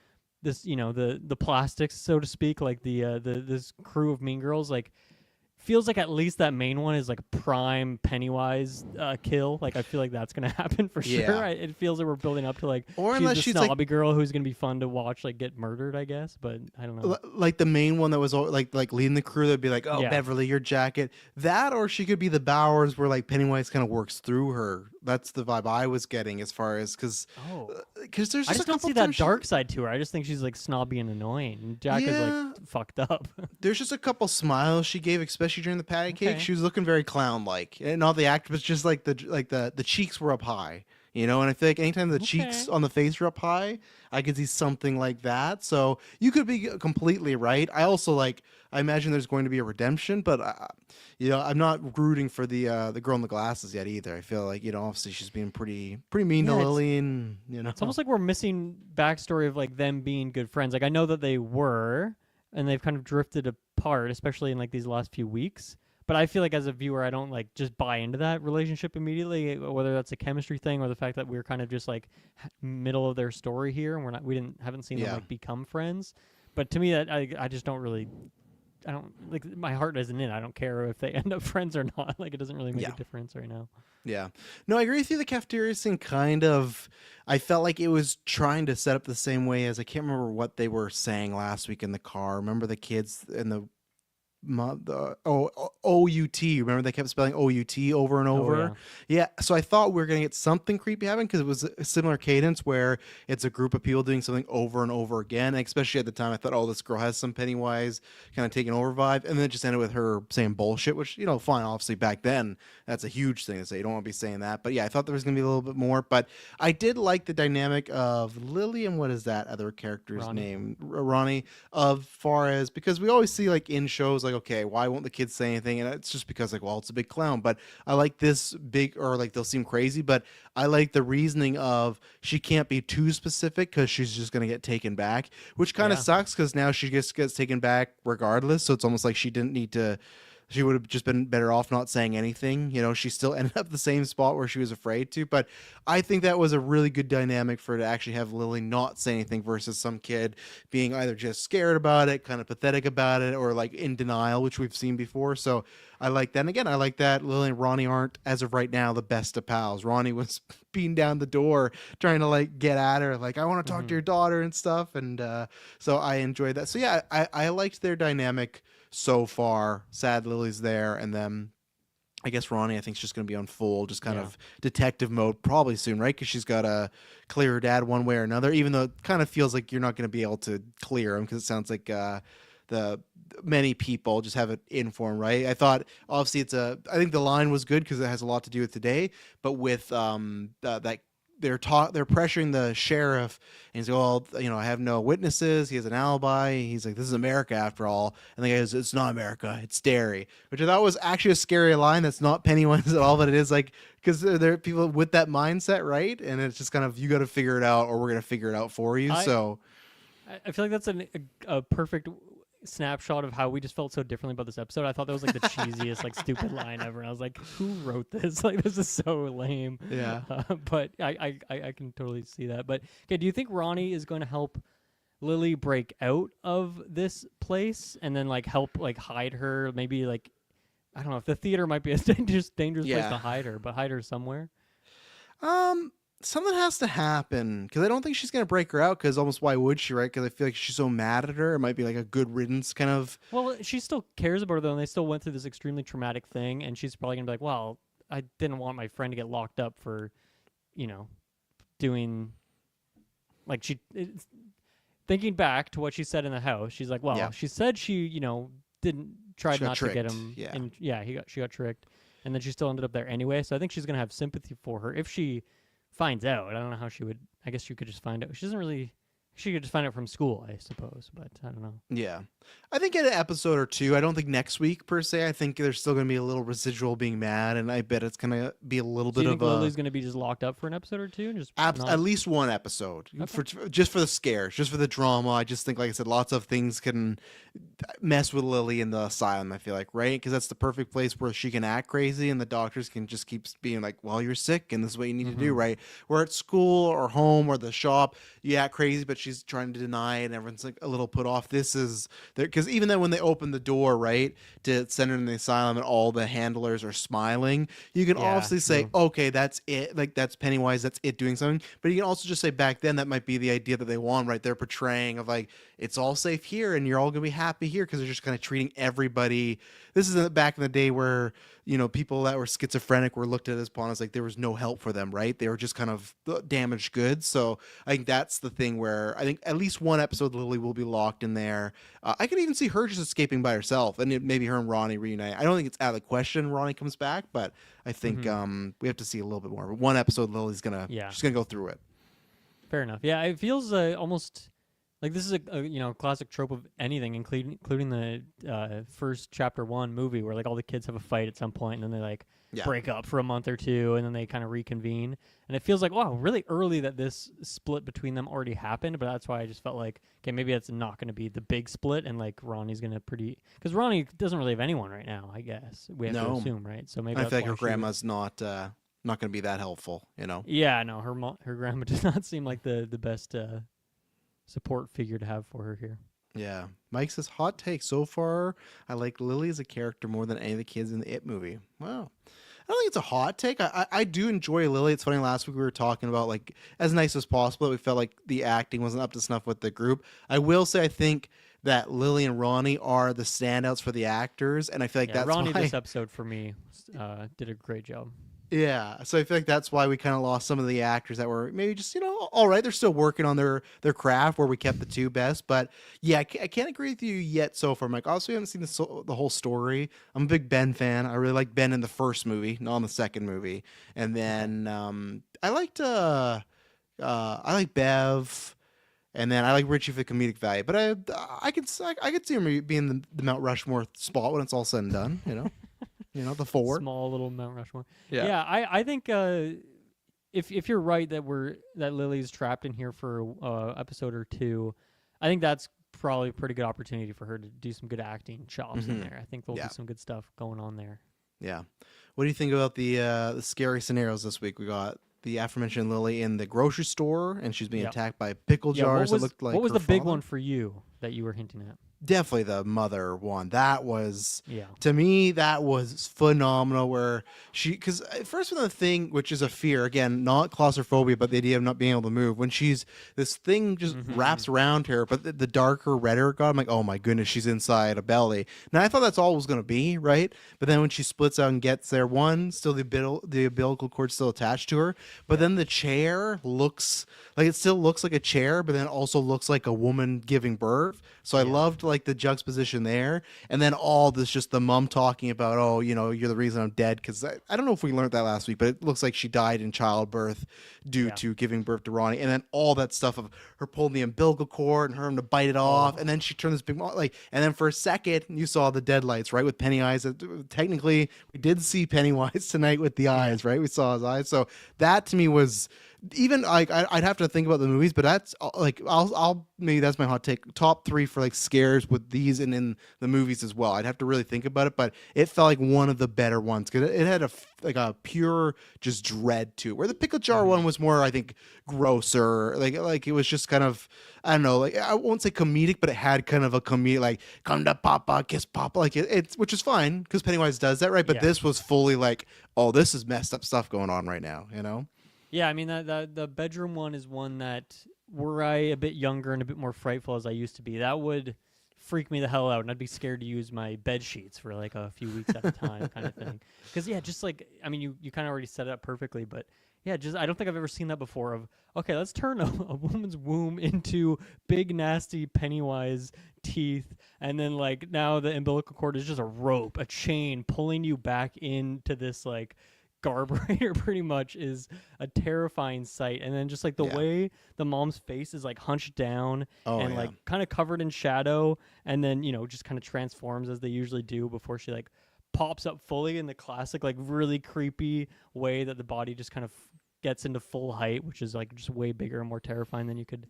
the plastics, so to speak, like the this crew of Mean Girls, like feels like at least that main one is like a prime Pennywise kill. Like I feel like that's gonna happen for sure. Yeah. It feels like we're building up to like Or she's unless the she's like snobby girl who's gonna be fun to watch like get murdered, I guess. But I don't know. like the main one that was like leading the crew that'd be like, oh, Yeah. Beverly, your jacket. That, or she could be the Bowers where like Pennywise kind of works through her. That's the vibe I was getting as far as because there's I just a just don't couple see that times dark side to her. I just think she's like snobby and annoying. And Jack is Yeah. like fucked up. There's just a couple smiles she gave, especially during the patty cake. Okay. She was looking very clown-like, and all the act was just like the cheeks were up high, And I feel like anytime the cheeks on the face are up high, I could see something like that. So you could be completely right. I also I imagine there's going to be a redemption, but I'm not rooting for the girl in the glasses yet either. I feel like obviously she's being pretty mean to Lily, and it's almost like we're missing backstory of like them being good friends. Like I know that they were, and they've kind of drifted apart, especially in like these last few weeks. But I feel like as a viewer, I don't like just buy into that relationship immediately, whether that's a chemistry thing or the fact that we're kind of just like middle of their story here, and haven't seen them like become friends. But to me, that I just don't really, I don't like, my heart isn't in. I don't care if they end up friends or not. Like it doesn't really make a difference right now. Yeah. No, I agree with you. The cafeteria scene I felt like it was trying to set up the same way as, I can't remember what they were saying last week in the car. Remember the kids in the O-U-T. Remember they kept spelling O-U-T over and over? Yeah. So I thought we were going to get something creepy happen because it was a similar cadence where it's a group of people doing something over and over again. And especially at the time, I thought, oh, this girl has some Pennywise kind of taking over vibe. And then it just ended with her saying bullshit, which, fine. Obviously, back then, that's a huge thing to say. You don't want to be saying that. But yeah, I thought there was going to be a little bit more. But I did like the dynamic of Lily and what is that other character's name? Ronnie. Because we always see like in shows like, okay, why won't the kids say anything? And it's just because well, it's a big clown. But I like this big, or like they'll seem crazy, but I like the reasoning of she can't be too specific because she's just going to get taken back, which kind of sucks because now she just gets taken back regardless. So it's almost like she didn't need to. She would have just been better off not saying anything. She still ended up the same spot where she was afraid to. But I think that was a really good dynamic for her to actually have Lily not say anything versus some kid being either just scared about it, kind of pathetic about it, or like in denial, which we've seen before. So I like that. And again, I like that Lily and Ronnie aren't, as of right now, the best of pals. Ronnie was beating down the door trying to like get at her, like, I want to talk to your daughter and stuff. And so I enjoyed that. So yeah, I liked their dynamic so far. Sad Lily's there, and then I guess Ronnie, I think, is just going to be on full, just kind of detective mode probably soon, right? Because she's got to clear her dad one way or another, even though it kind of feels like you're not going to be able to clear him because it sounds like the many people just have it in for him, right? I thought, obviously, I think the line was good because it has a lot to do with today, but with that they're pressuring the sheriff, and he's like, well, I have no witnesses. He has an alibi. He's like, this is America after all. And the guy goes, it's not America. It's Derry, which I thought was actually a scary line. That's not Pennywise at all, but it is like, because there are people with that mindset, right? And it's just kind of, you got to figure it out, or we're going to figure it out for you. I feel like that's a perfect snapshot of how we just felt so differently about this episode. I thought that was like the cheesiest, like stupid line ever. And I was like, who wrote this? Like, this is so lame. Yeah. But I can totally see that. But okay, do you think Ronnie is going to help Lily break out of this place and then like help like hide her. Maybe like I don't know if the theater might be a dangerous place to Yeah. hide her, but hide her somewhere. Um, Something has to happen because I don't think she's gonna break her out. Because almost why would she, right? Because I feel like she's so mad at her. It might be like a good riddance kind of. Well, she still cares about her though, and they still went through this extremely traumatic thing, and she's probably gonna be like, "Well, I didn't want my friend to get locked up for, you know, doing like thinking back to what she said in the house. She's like, well, Yeah. she said she, didn't try She got not to get tricked. him. Yeah. And yeah, she got tricked, and then she still ended up there anyway. So I think she's gonna have sympathy for her if she finds out. I don't know how she would. I guess she could just find out. She doesn't really. She could just find out from school, I suppose, but I don't know. Yeah. I think in an episode or two, I don't think next week per se. I think there's still going to be a little residual being mad, and I bet it's going to be a little So you bit think of a. Lily's gonna be just locked up for an episode or two and just not? At least one episode Okay. just for the scares, just for the drama. I just think, like I said, lots of things can mess with Lily in the asylum. I feel like, right? Because that's the perfect place where she can act crazy, and the doctors can just keep being like, "Well, you're sick, and this is what you need to do." Mhm. Right? Where at school or home or the shop, you act crazy, but she's trying to deny it, and everyone's like a little put off. This is because even then when they open the door, right, to send her in the asylum, and all the handlers are smiling, you can Yeah, obviously say, true. okay, that's it. Like that's Pennywise, that's it doing something. But you can also just say back then that might be the idea that they want, right? They're portraying of like it's all safe here and you're all gonna be happy here because they're just kind of treating everybody. This is back in the day where people that were schizophrenic were looked at as pawn as like there was no help for them, right? They were just kind of damaged goods. So I think that's the thing where I think at least one episode Lily will be locked in there. I could even see her just escaping by herself, and maybe her and Ronnie reunite. I don't think it's out of the question Ronnie comes back, but I think Mhm. we have to see a little bit more. But one episode, Lily's Yeah. she's gonna go through it. Fair enough. Yeah, it feels almost like this is a classic trope of anything, including the first chapter 1 movie where like all the kids have a fight at some point and then they like Yeah. break up for a month or two and then they kind of reconvene. And it feels like wow, really early that this split between them already happened. But that's why I just felt like okay, maybe that's not going to be the big split and like Ronnie's going to because Ronnie doesn't really have anyone right now. I guess we have to No. assume, right? So maybe I that's feel like why her she would- grandma's not gonna be that helpful. Yeah, no, her grandma does not seem like the best support figure to have for her here. Yeah. Mike says, hot take. So far, I like Lily as a character more than any of the kids in the It movie. Wow. I don't think it's a hot take. I do enjoy Lily. It's funny, last week we were talking about, like, as nice as possible, we felt like the acting wasn't up to snuff with the group. I will say I think that Lily and Ronnie are the standouts for the actors, and I feel like Yeah, that's Ronnie why... this episode for me did a great job. Yeah, so I feel like that's why we kind of lost some of the actors that were maybe just all right. They're still working on their craft. Where we kept the two best, but yeah, I can't agree with you yet so far, Mike. Also, we haven't seen the whole story. I'm a big Ben fan. I really like Ben in the first movie, not in the second movie. And then I like Bev, and then I like Richie for the comedic value. But I could see him being the Mount Rushmore spot when it's all said and done. The four. Small little Mount Rushmore. Yeah. Yeah, I think if you're right that Lily's trapped in here for episode or two, I think that's probably a pretty good opportunity for her to do some good acting chops in there. I think there'll Yeah. be some good stuff going on there. Yeah. What do you think about the scary scenarios this week? We got the aforementioned Lily in the grocery store, and she's being Yep. attacked by pickle Yeah, jars that looked like what was her the big father. one for you that you were hinting at? Definitely the mother one. That was, Yeah. to me, that was phenomenal. Where because first one, the thing, which is a fear, again, not claustrophobia, but the idea of not being able to move. When this thing just wraps around her, but the darker, redder God, I'm like, oh my goodness, she's inside a belly. Now I thought that's all it was going to be, right? But then when she splits out and gets there, still the umbilical cord still attached to her, but then the chair looks like it still looks like a chair, but then also looks like a woman giving birth. So I loved like the juxtaposition there, and then all this just the mom talking about, oh, you're the reason I'm dead, because I don't know if we learned that last week, but it looks like she died in childbirth due to giving birth to Ronnie, and then all that stuff of her pulling the umbilical cord and her having to bite it off, and then she turned this big and then for a second you saw the deadlights, right, with Pennywise. Technically, we did see Pennywise tonight with the eyes, right? We saw his eyes, so that to me was even like I'd have to think about the movies, but that's like I'll maybe that's my hot take. Top three for like scares with these and in the movies as well. I'd have to really think about it, but it felt like one of the better ones because it had like a pure just dread to it. Where the pickle jar Mm-hmm. one was more, I think, grosser. Like it was just kind of, I don't know, like I won't say comedic, but it had kind of a comedic like come to Papa, kiss Papa, like it's which is fine because Pennywise does that, right? But Yeah. this was fully like, oh, this is messed up stuff going on right now, you know? Yeah, I mean that the bedroom one is one that were I a bit younger and a bit more frightful as I used to be, that would freak me the hell out, and I'd be scared to use my bed sheets for like a few weeks at a time, kind of thing. Because yeah, just like I mean, you kind of already set it up perfectly, but yeah, just I don't think I've ever seen that before. Of okay, let's turn a woman's womb into big nasty Pennywise teeth, and then like now the umbilical cord is just a rope, a chain pulling you back into this like carburetor pretty much is a terrifying sight. And then just like the Yeah. way the mom's face is like hunched down Oh and yeah. like kind of covered in shadow, and then just kind of transforms as they usually do before she like pops up fully in the classic like really creepy way that the body just kind of gets into full height, which is like just way bigger and more terrifying than you could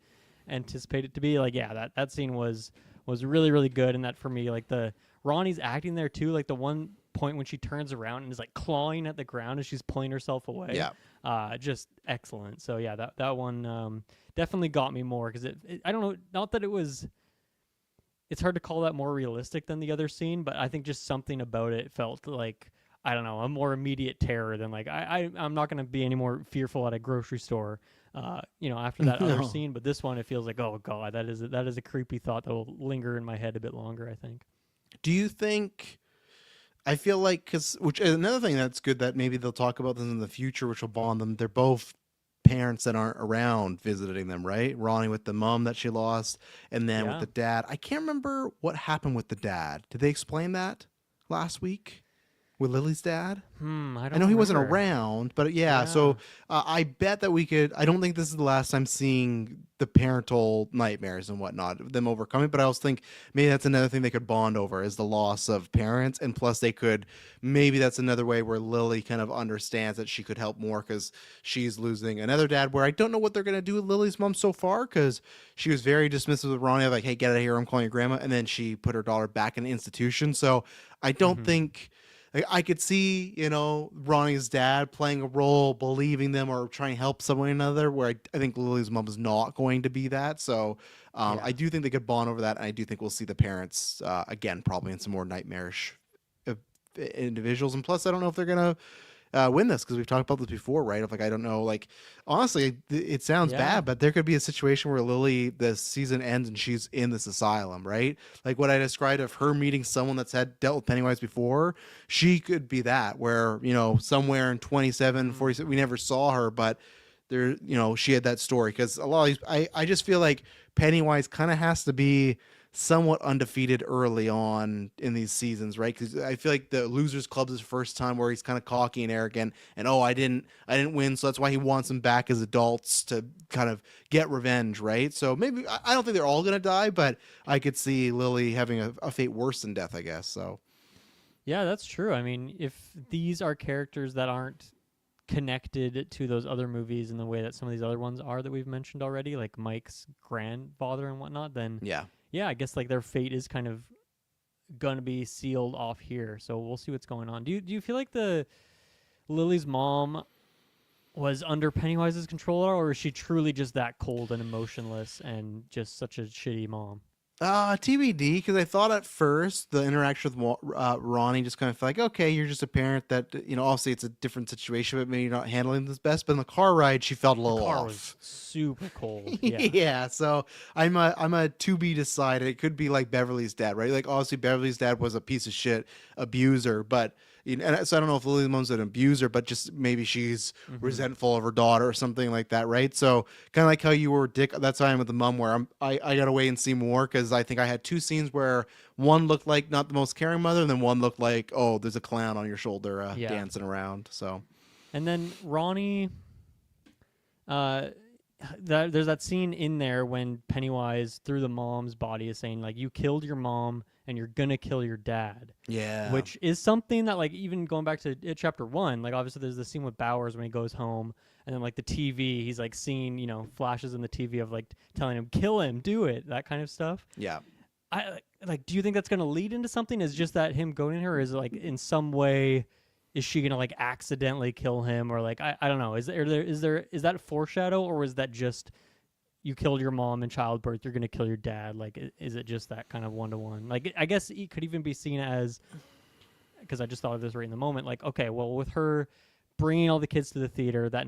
anticipate it to be. Like yeah, that scene was really really good. And that for me, like the Ronnie's acting there too, like the one point when she turns around and is like clawing at the ground as she's pulling herself away, Yeah. just excellent. So yeah, that one definitely got me more because I don't know, not that it's hard to call that more realistic than the other scene, but I think just something about it felt like, I don't know, a more immediate terror than like I'm not gonna be any more fearful at a grocery store, after that other No. scene. But this one, it feels like, oh god, that is a creepy thought that will linger in my head a bit longer, I think. Do you think? I feel like because which another thing that's good that maybe they'll talk about this in the future, which will bond them. They're both parents that aren't around visiting them, right? Ronnie with the mom that she lost, and then with Yeah. the dad. I can't remember what happened with the dad. Did they explain that last week with Lily's dad? I I don't know he wasn't remember. around, but yeah. Yeah. So I bet that we could. I don't think this is the last time seeing the parental nightmares and whatnot, them overcoming. But I also think maybe that's another thing they could bond over is the loss of parents, and plus they could maybe that's another way where Lily kind of understands that she could help more because she's losing another dad. Where I don't know what they're gonna do with Lily's mom so far because she was very dismissive with Ronnie, like, "Hey, get out of here! I'm calling your grandma," and then she put her daughter back in the institution. So I don't Mm-hmm. think like, I could see, Ronnie's dad playing a role, believing them or trying to help someone or another, where I think Lily's mom is not going to be that. So Yeah. I do think they could bond over that. And I do think we'll see the parents, again, probably in some more nightmarish uh, individuals. And plus, I don't know if they're going to win this because we've talked about this before, right? Of like, I don't know, like, honestly, it sounds Yeah. bad, but there could be a situation where Lily, the season ends and she's in this asylum, right? Like what I described of her meeting someone that's had dealt with Pennywise before, she could be that, where, somewhere in 27, Mm. 47, we never saw her, but there, she had that story because a lot of these, I just feel like Pennywise kind of has to be somewhat undefeated early on in these seasons, right? Because I feel like the Losers Club is the first time where he's kind of cocky and arrogant, and I didn't win, so that's why he wants them back as adults to kind of get revenge, right? So maybe I don't think they're all gonna die, but I could see Lily having a fate worse than death, I guess. So Yeah, that's true. I mean, if these are characters that aren't connected to those other movies in the way that some of these other ones are that we've mentioned already, like Mike's grandfather and whatnot, then yeah, yeah, I guess like their fate is kind of gonna be sealed off here. So we'll see what's going on. Do you feel like the Lily's mom was under Pennywise's control, or is she truly just that cold and emotionless and just such a shitty mom? TBD, because I thought at first the interaction with Ronnie just kind of felt like, okay, you're just a parent that, obviously it's a different situation, but maybe you're not handling this best. But in the car ride, she felt a The little car was off. super cold. Yeah. Yeah, so I'm a to be decided. It could be like Beverly's dad, right? Like obviously Beverly's dad was a piece of shit abuser, but and so I don't know if Lily Mom's an abuser, but just maybe she's Mm-hmm. resentful of her daughter or something like that, right? So kind of like how you were Dick. That's how I am with the mom, where I gotta wait and see more because I think I had two scenes where one looked like not the most caring mother, and then one looked like, oh, there's a clown on your shoulder Yeah. dancing around. So And then Ronnie, uh, there's that scene in there when Pennywise through the mom's body is saying like, "You killed your mom and you're gonna kill your dad. Yeah. Which is something that, like, even going back to it, chapter 1, like, obviously there's the scene with Bowers when he goes home, and then, like, the TV, he's, like, seeing, flashes in the TV of, like, telling him, kill him, do it, that kind of stuff. Yeah. Do you think that's going to lead into something? Is just that him going in her, or is it, like, in some way, is she going to, like, accidentally kill him, or, like, I don't know, is that foreshadow, or is that just, you killed your mom in childbirth, you're going to kill your dad? Like, is it just that kind of one-to-one? Like, I guess it could even be seen as, because I just thought of this right in the moment, like, okay, well, with her bringing all the kids to the theater, that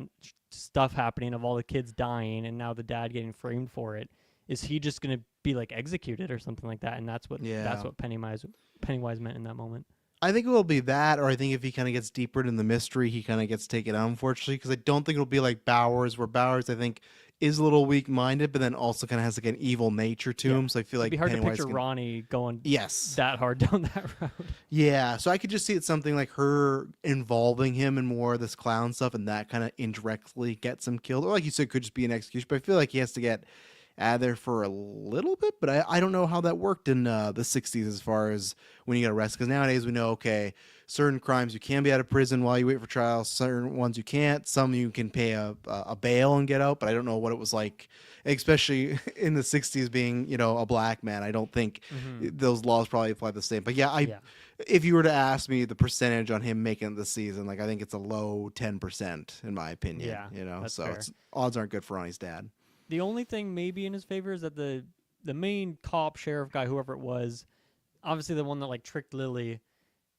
stuff happening of all the kids dying, and now the dad getting framed for it, is he just going to be, like, executed or something like that? And that's what Pennywise meant in that moment. I think it will be that, or I think if he kind of gets deeper into the mystery, he kind of gets taken out, unfortunately, because I don't think it'll be like Bowers, where Bowers, I think, is a little weak-minded, but then also kind of has like an evil nature to him. So I feel like it'd be hard Pennywise to picture Ronnie going yes, that hard down that route. Yeah, so I could just see it something like her involving him in more of this clown stuff, and that kind of indirectly gets him killed. Or like you said, could just be an execution. But I feel like he has to get out of there for a little bit. But I don't know how that worked in the 60s as far as when you get arrested. Because nowadays we know, okay, certain crimes you can be out of prison while you wait for trial. Certain ones you can't. Some you can pay a bail and get out. But I don't know what it was like, especially in the 60s being, a black man. I don't think those laws probably apply the same. But yeah, if you were to ask me the percentage on him making it this season, like I think it's a low 10% in my opinion. Yeah, so odds aren't good for Ronnie's dad. The only thing maybe in his favor is that the main cop, sheriff guy, whoever it was, obviously the one that, like, tricked Lily,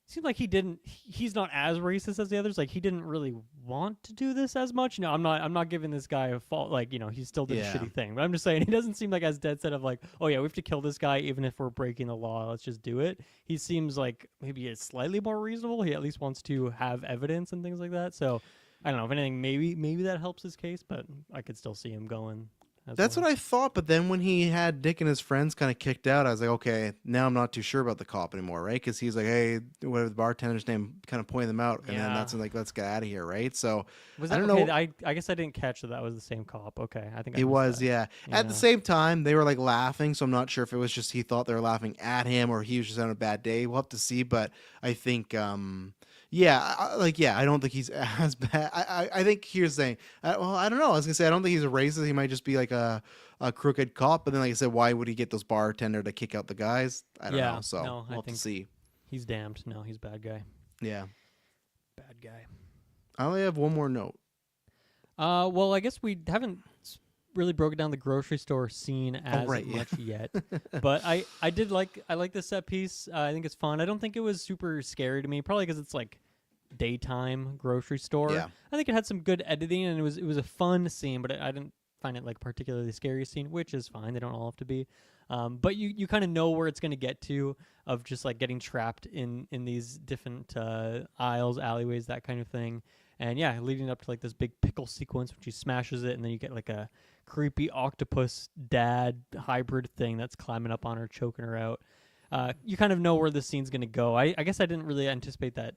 seemed like he's not as racist as the others. Like, he didn't really want to do this as much. No, I'm not giving this guy a fault. Like, he still did a shitty thing. But I'm just saying, he doesn't seem like as dead set of, like, oh yeah, we have to kill this guy even if we're breaking the law. Let's just do it. He seems like maybe it's slightly more reasonable. He at least wants to have evidence and things like that. So I don't know. If anything, maybe that helps his case, but I could still see him going. That's what I thought, but then when he had Dick and his friends kind of kicked out, I was like, okay, now I'm not too sure about the cop anymore, right? Because he's like, hey, whatever the bartender's name, kind of pointing them out, and then that's when, like, let's get out of here, right? So was that, I don't know. I guess I didn't catch that was the same cop. Okay, I think it was, yeah. At the same time, they were like laughing, so I'm not sure if it was just he thought they were laughing at him or he was just on a bad day. We'll have to see, but I think. I don't think he's as bad. I think here's the thing. I don't know. I was gonna say I don't think he's a racist. He might just be like a crooked cop. But then, like I said, why would he get those bartender to kick out the guys? I don't know. So we'll have to see. He's damned. No, he's a bad guy. Yeah, bad guy. I only have one more note. Well, I guess we haven't really broken down the grocery store scene as much yet, but I like this set piece. I think it's fun. I don't think it was super scary to me, probably because it's like daytime grocery store. I think it had some good editing, and it was a fun scene, but I didn't find it like particularly scary scene, which is fine. They don't all have to be. But you kind of know where it's going to get to, of just like getting trapped in these different aisles, alleyways, that kind of thing. And yeah, leading up to like this big pickle sequence, which he smashes it, and then you get like a creepy octopus dad hybrid thing that's climbing up on her, choking her out. You kind of know where this scene's going to go. I guess I didn't really anticipate that.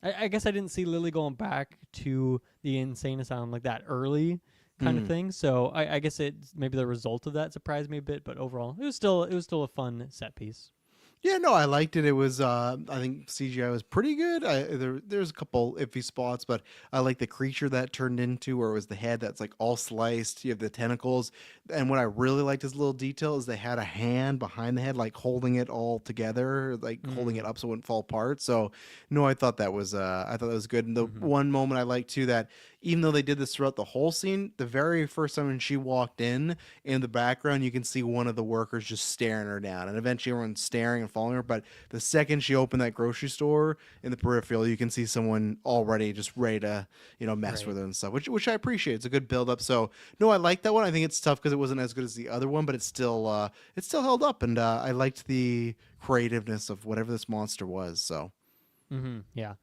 I guess I didn't see Lily going back to the insane asylum like that early kind of thing. So I guess maybe the result of that surprised me a bit, but overall it was still a fun set piece. Yeah, no, I liked it. It was, I think CGI was pretty good. There's a couple iffy spots, but I like the creature that turned into, where it was the head that's like all sliced. You have the tentacles, and what I really liked as a little detail is they had a hand behind the head, like holding it all together, like holding it up so it wouldn't fall apart. So, no, I thought that was good. And the one moment I liked too, that even though they did this throughout the whole scene, the very first time when she walked in the background, you can see one of the workers just staring her down, and eventually everyone's staring and following her. But the second she opened that grocery store in the peripheral, you can see someone already just ready to, mess with her and stuff, which I appreciate. It's a good build up. So no, I like that one. I think it's tough because it wasn't as good as the other one, but it's still held up, and I liked the creativeness of whatever this monster was. So yeah.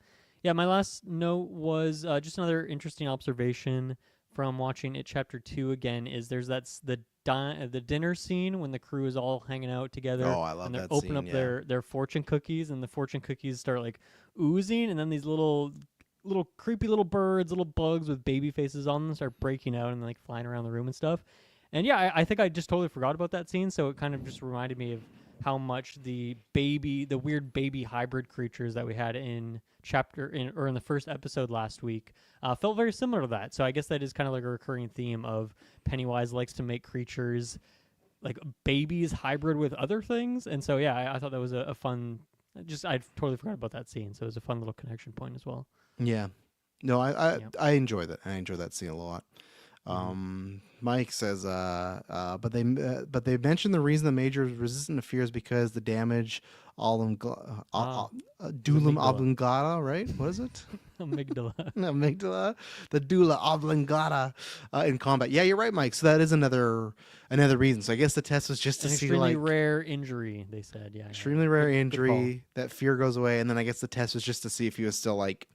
My last note was just another interesting observation from watching it chapter 2 again. Is the dinner scene when the crew is all hanging out together. Oh, I love and they that open scene, up their fortune cookies, and the fortune cookies start like oozing, and then these little creepy little birds, little bugs with baby faces on them start breaking out and like flying around the room and stuff. And yeah, I think I just totally forgot about that scene, so it kind of just reminded me of how much the weird baby hybrid creatures that we had in in the first episode last week felt very similar to that. So I guess that is kind of like a recurring theme of Pennywise likes to make creatures like babies hybrid with other things. And so yeah, I thought that was a fun. I totally forgot about that scene. So it was a fun little connection point as well. Yeah. No, Yeah. I enjoy that. I enjoy that scene a lot. Mike says, but they mentioned the reason the major is resistant to fear is because the damage dulum amygdala. oblongata, right? What is it? Amygdala. Amygdala, the dula oblongata in combat. Yeah, you're right, Mike. So that is another reason. So I guess the test was just to An see extremely like rare injury, they said. Yeah. extremely rare Good injury, that fear goes away, and then I guess the test was just to see if he was still like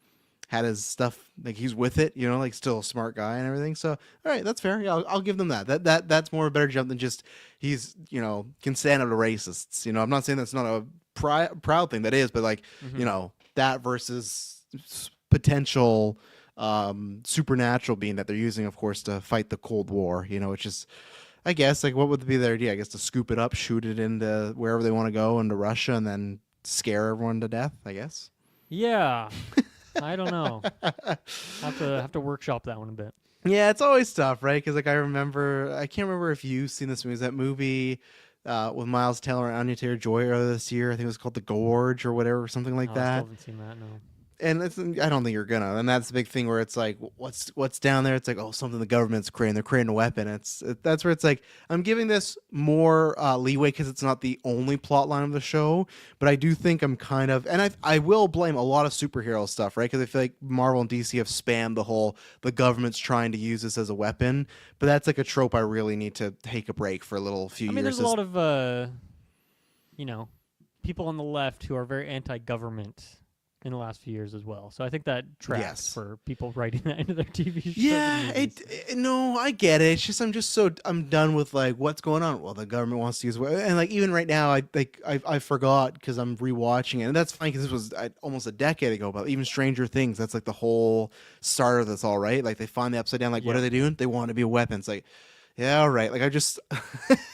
had his stuff like he's with it, you know, like still a smart guy and everything. So all right, that's fair. Yeah, I'll give them that. That's more a better jump than just he's, you know, can stand up to racists. You know, I'm not saying that's not a proud thing. That is, but like you know that versus potential supernatural being that they're using, of course, to fight the Cold War. You know, which is. I guess like what would be their idea? I guess to scoop it up, shoot it into wherever they want to go into Russia, and then scare everyone to death. I guess. Yeah. I don't know. Have to workshop that one a bit. Yeah, it's always tough, right? Because like I can't remember if you've seen this movie. Is that movie with Miles Teller and Anya Taylor-Joy earlier this year? I think it was called The Gorge or whatever, something like I that. still haven't seen that. No. And I don't think you're gonna. And that's the big thing where it's like, what's down there? It's like, oh, something the government's creating. They're creating a weapon. That's where it's like, I'm giving this more leeway because it's not the only plot line of the show. But I do think I'm kind of, and I will blame a lot of superhero stuff, right? Because I feel like Marvel and DC have spammed the government's trying to use this as a weapon. But that's like a trope I really need to take a break for a few years. I mean, there's a lot of people on the left who are very anti-government in the last few years as well. So I think that tracks for people writing that into their TV shows. Yeah, no, I get it. It's just I'm done with like what's going on. Well, the government wants to use and like even right now I forgot because I'm rewatching it, and that's fine because this was almost a decade ago. But even Stranger Things, that's like the whole start of this, all right. Like they find the upside down. Like what are they doing? They want to be a weapon. It's like. Yeah, all right. Like I just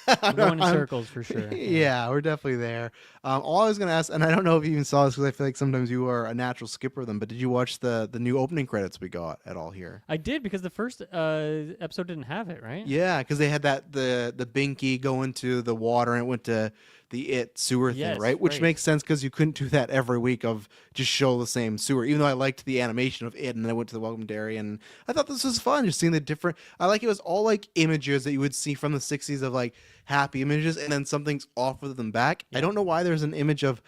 we're going in circles for sure. Yeah, we're definitely there. All I was gonna ask, and I don't know if you even saw this because I feel like sometimes you are a natural skipper of them. But did you watch the new opening credits we got at all here? I did because the first episode didn't have it, right? Yeah, because they had the Binky go into the water and it went to the sewer thing, right? Which makes sense because you couldn't do that every week of just show the same sewer. Even though I liked the animation of it, and then I went to the Welcome Derry, and I thought this was fun, just seeing the different. I like it was all like images that you would see from the '60s of like happy images, and then something's off with them back. Yeah. I don't know why there's an image of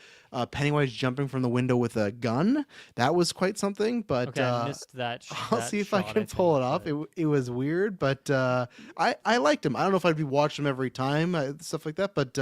Pennywise jumping from the window with a gun. That was quite something, but okay, I missed that. I'll see if I can pull it off. It was weird, but I liked him. I don't know if I'd be watching him every time, stuff like that, but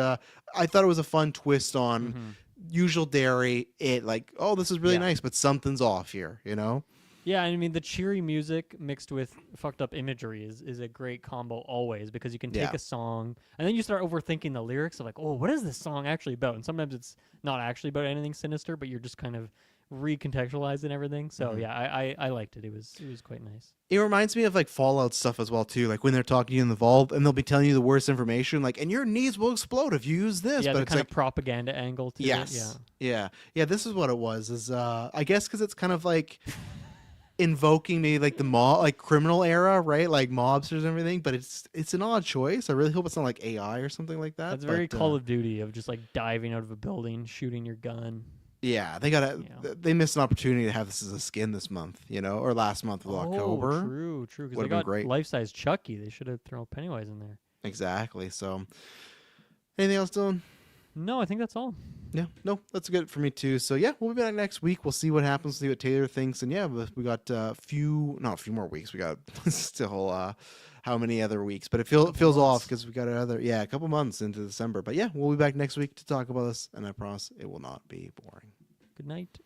I thought it was a fun twist on usual Derry. It like, oh, this is really nice, but something's off here, you know? Yeah, I mean the cheery music mixed with fucked up imagery is a great combo always because you can take a song and then you start overthinking the lyrics of like, oh, what is this song actually about? And sometimes it's not actually about anything sinister, but you're just kind of recontextualizing everything. So yeah, I liked it. It was quite nice. It reminds me of like Fallout stuff as well too. Like when they're talking to you in the vault and they'll be telling you the worst information, like, and your knees will explode if you use this. Yeah, but the it's kind like, of propaganda angle to it. Yeah. This is what it was. Is I guess because it's kind of like invoking maybe like the like criminal era, right? Like mobsters and everything. But it's an odd choice. I really hope it's not like AI or something like that. That's very Call of Duty of just like diving out of a building, shooting your gun. Yeah, they missed an opportunity to have this as a skin this month, you know, or last month of October. True. Because they got life-size Chucky. They should have thrown Pennywise in there. Exactly. So, anything else, Dylan? No, I think that's all. Yeah, no, that's good for me too. So yeah, we'll be back next week. We'll see what happens, see what Taylor thinks, and yeah, we got a few more weeks. We got still how many other weeks? But it feels off because we got a couple months into December. But yeah, we'll be back next week to talk about this, and I promise it will not be boring. Good night.